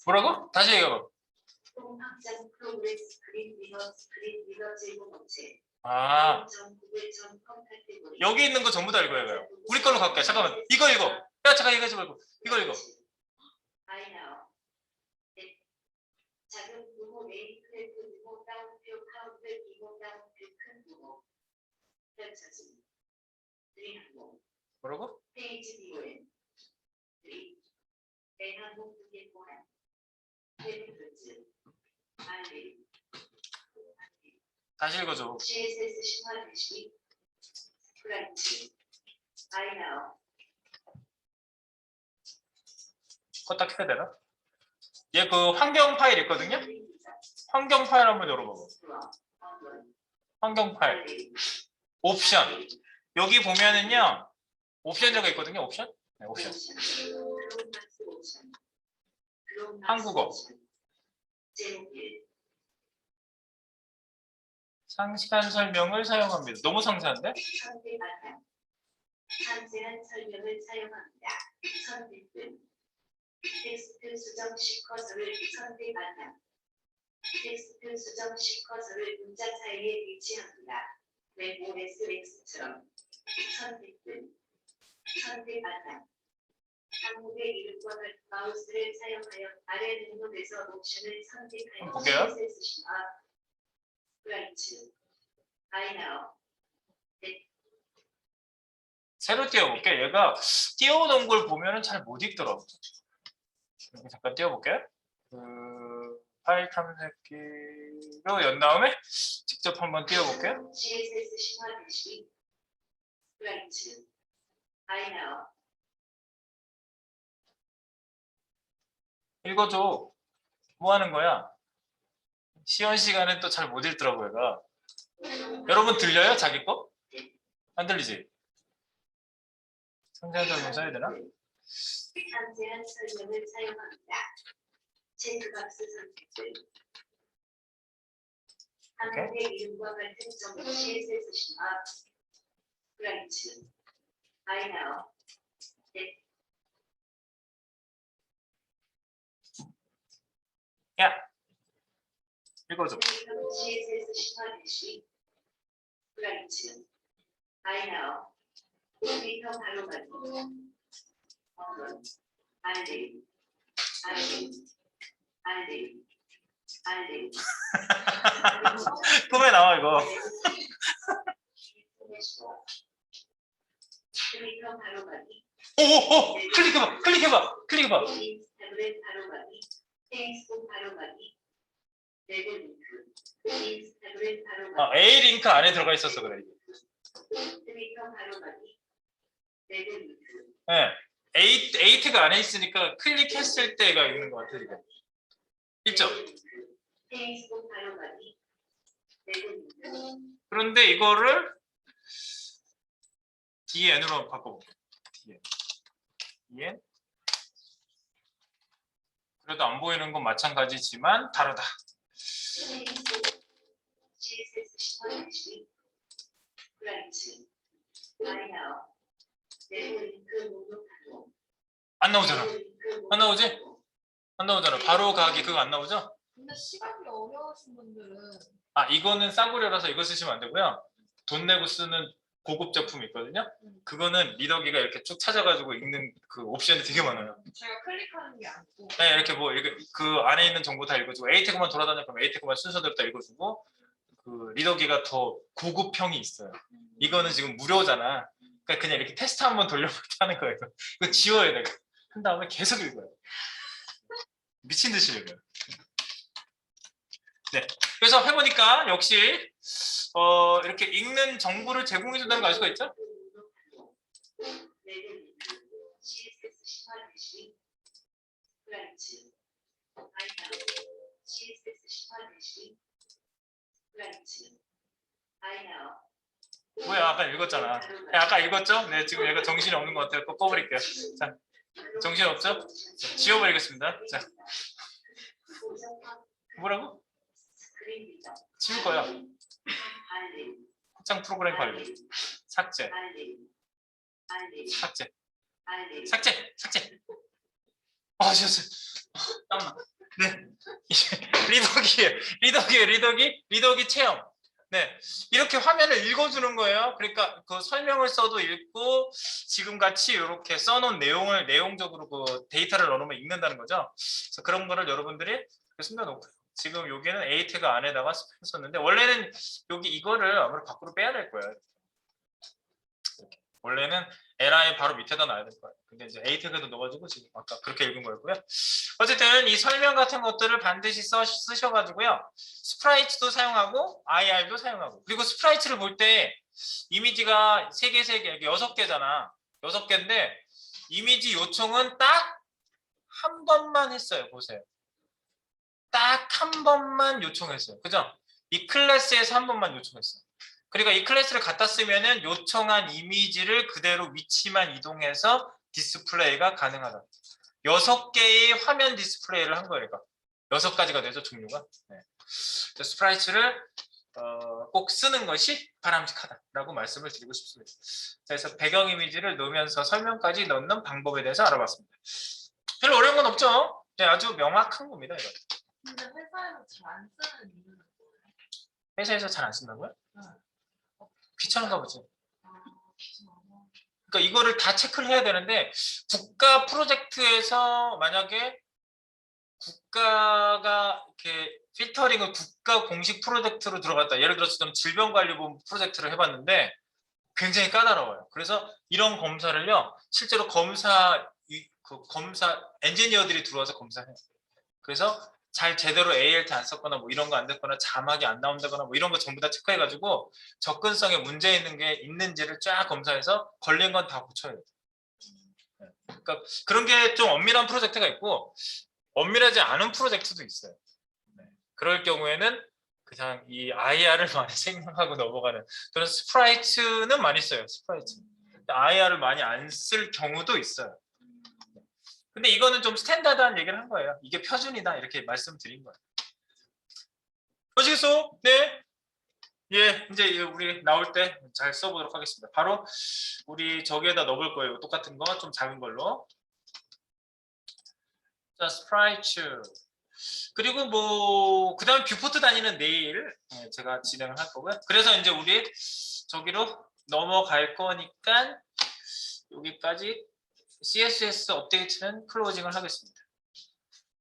뭐라고? 다시 얘기해봐. 아 여기 있는 거 전부 다 읽어요. 우리 걸로 갈게요. 잠깐만 이거 읽어. 야 잠깐 얘기하지 말고 이거 읽어. 작은 부모 메인 클래프 부모 다운표 카운트 기모 다운표 큰 부모 펼쳐짐 드림항공 뭐라고? 페이지 비오엔 드림 대한항공 두개 포함 페이프즈 알림 다시 읽어줘. CSS 신화 대시 프라이트 아이나우 껐다 켜야 되나? 얘 그 환경 파일 있거든요? 환경 파일 한번 열어봐봐. 환경 파일. 옵션. 여기 보면은요. 옵션 저가 있거든요. 옵션. 네, 옵션. 한국어. 상세한 설명을 사용합니다. 너무 상세한데? 상세한 설명을 사용합니다. 선택은 텍스트 수정 시 커서를 선택 바탕 텍스트 수정 시 커서를 문자 사이에 위치합니다. 웹 OS X처럼 선택은 선택 바탕 항목의 이름과 마우스를 사용하여 아래 등록에서 옵션을 선택하여 볼게요. CSS 신화 브라이트 아이나우 새로 띄워볼게. 얘가 띄워놓은 걸 보면은 잘 못 읽더라고. 여기 잠깐 띄워볼게. 그 파일 탐색기로 연 다음에 직접 한번 띄워볼게. CSS 신화 대시 브라이트 아이나우 읽어줘. 뭐 하는 거야? 시연 시간엔 또 잘 못 읽더라고 얘가. 여러분 들려요? 자기 거? 안 들리지? 상세한 설명 써야 되나? 상세한 설명을 사용합니다. 체크박스 선택을 항목의 이름과 같은 정보 CSS 신화 브라이트 아이나우 야! 읽어줘. CSS 신화 대시 브라이트 아이나우 데이터 바로 가기 알림 꿈에 나와 이거. 트위터 바로가기, 오오오 클릭해봐. 인스타그램 바로가기, 페이스북 바로가기, 네버 링크, 인스타그램 바로가기, A 링크 안에 들어가 있어서 그래. 트위터 바로가기, 네버 링크, 네. 에이트가 안에 있으니까 클릭했을 때가 있는 것 같아 지금. 있죠? 페이스북 바로가기, 네버 링크, 그런데 이거를 DN으로 바꿔볼게요. DN. 그래도 안 보이는 건 마찬가지지만 다르다. 페이스북, CSS 시황시, 브라이트, 마이나우, 네버 링크 목록 가동, 안 나오잖아. 안 나오지? 안 나오잖아. 바로 가기 그거 안 나오죠? 근데 시각이 어려우신 분들은 아 이거는 싸구려라서 이거 쓰시면 안 되고요. 돈 내고 쓰는 고급 제품이 있거든요. 그거는 리더기가 이렇게 쭉 찾아가지고 읽는 그 옵션이 되게 많아요. 제가 클릭하는 게 아니고 네, 이렇게 뭐 이렇게 그 안에 있는 정보 다 읽어주고 A 태그만 돌아다녀 그러면 A 태그만 순서대로 다 읽어주고 그 리더기가 더 고급형이 있어요. 이거는 지금 무료잖아. 그러니까 그냥 이렇게 테스트 한번 돌려볼게 하는 거예요. 이거 지워야 돼. 한 다음에 계속 읽어요. 미친 듯이 읽어요. 네, 그래서 해보니까 역시 이렇게 읽는 정보를 제공해준다는 걸 알 수가 있죠? 네버 링크, CSS 시황시, 브라이트, 마이나우, CSS 시황시, 브라이트, 마이나우. 뭐야 아까 읽었잖아. 아까 읽었죠? 네, 지금 얘가 정신이 없는 것 같아요. 또 꺼버릴게요. 자, 정신 없죠? 자, 지워버리겠습니다. 자, 뭐라고? 지울 거야. 확장 프로그램 관리. 삭제. 삭제. 삭제. 아, 지웠어요. 땀나. 네. 리더기 체험. 네. 이렇게 화면을 읽어주는 거예요. 그러니까 그 설명을 써도 읽고 지금 같이 이렇게 써놓은 내용을 내용적으로 그 데이터를 넣어놓으면 읽는다는 거죠. 그래서 그런 거를 여러분들이 숨겨놓고 지금 여기는 A 태그 안에다가 썼는데 원래는 여기 이거를 아무래도 밖으로 빼야 될 거예요. 이렇게. 원래는 LI 바로 밑에다 놔야 될 거예요. 근데 이제 A 태그도 넣어가지고 지금 아까 그렇게 읽은 거였고요. 어쨌든 이 설명 같은 것들을 반드시 쓰셔가지고요. 스프라이트도 사용하고 IR도 사용하고 그리고 스프라이트를 볼 때 이미지가 3개, 6개잖아. 6개인데 이미지 요청은 딱 한 번만 했어요. 보세요. 딱 한 번만 요청했어요. 그죠? 이 클래스에서 한 번만 요청했어요. 그러니까 이 클래스를 갖다 쓰면은 요청한 이미지를 그대로 위치만 이동해서 디스플레이가 가능하다. 6개의 화면 디스플레이를 한 거예요. 그러니까 6가지가 되죠, 종류가. 네. 스프라이트를 꼭 쓰는 것이 바람직하다라고 말씀을 드리고 싶습니다. 그래서 배경 이미지를 넣으면서 설명까지 넣는 방법에 대해서 알아봤습니다. 별로 어려운 건 없죠? 네, 아주 명확한 겁니다. 이거. 근데 회사에서 잘 안 쓰는 이유는 뭐예요? 회사에서 잘 안 쓴다고요? 네. 귀찮은가 보지. 귀찮아서. 그러니까 이거를 다 체크를 해야 되는데 국가 프로젝트에서 만약에 국가가 이렇게 필터링을 국가 공식 프로젝트로 들어갔다. 예를 들어서 저는 질병관리본부 프로젝트를 해봤는데 굉장히 까다로워요. 그래서 이런 검사를요, 실제로 검사 엔지니어들이 들어와서 검사해요. 그래서 잘 제대로 ALT 안 썼거나 뭐 이런 거 안 됐거나 자막이 안 나온다거나 뭐 이런 거 전부 다 체크해가지고 접근성에 문제 있는 게 있는지를 쫙 검사해서 걸린 건 다 고쳐야 돼요. 그러니까 그런 게 좀 엄밀한 프로젝트가 있고 엄밀하지 않은 프로젝트도 있어요. 네. 그럴 경우에는 그냥 이 IR을 많이 생각하고 넘어가는. 저는 스프라이트는 많이 써요. 스프라이트. IR을 많이 안 쓸 경우도 있어요. 근데 이거는 좀 스탠다드한 얘기를 한 거예요. 이게 표준이다 이렇게 말씀드린 거예요. 보시겠어? 네. 예, 이제 우리 나올 때 잘 써보도록 하겠습니다. 바로 우리 저기에다 넣어볼 거예요. 똑같은 거 좀 작은 걸로. 자, 스프라이트. 그리고 뭐 그다음 뷰포트 단위는 내일 제가 진행을 할 거고요. 그래서 이제 우리 저기로 넘어갈 거니까 여기까지 CSS 업데이트는 클로징을 하겠습니다.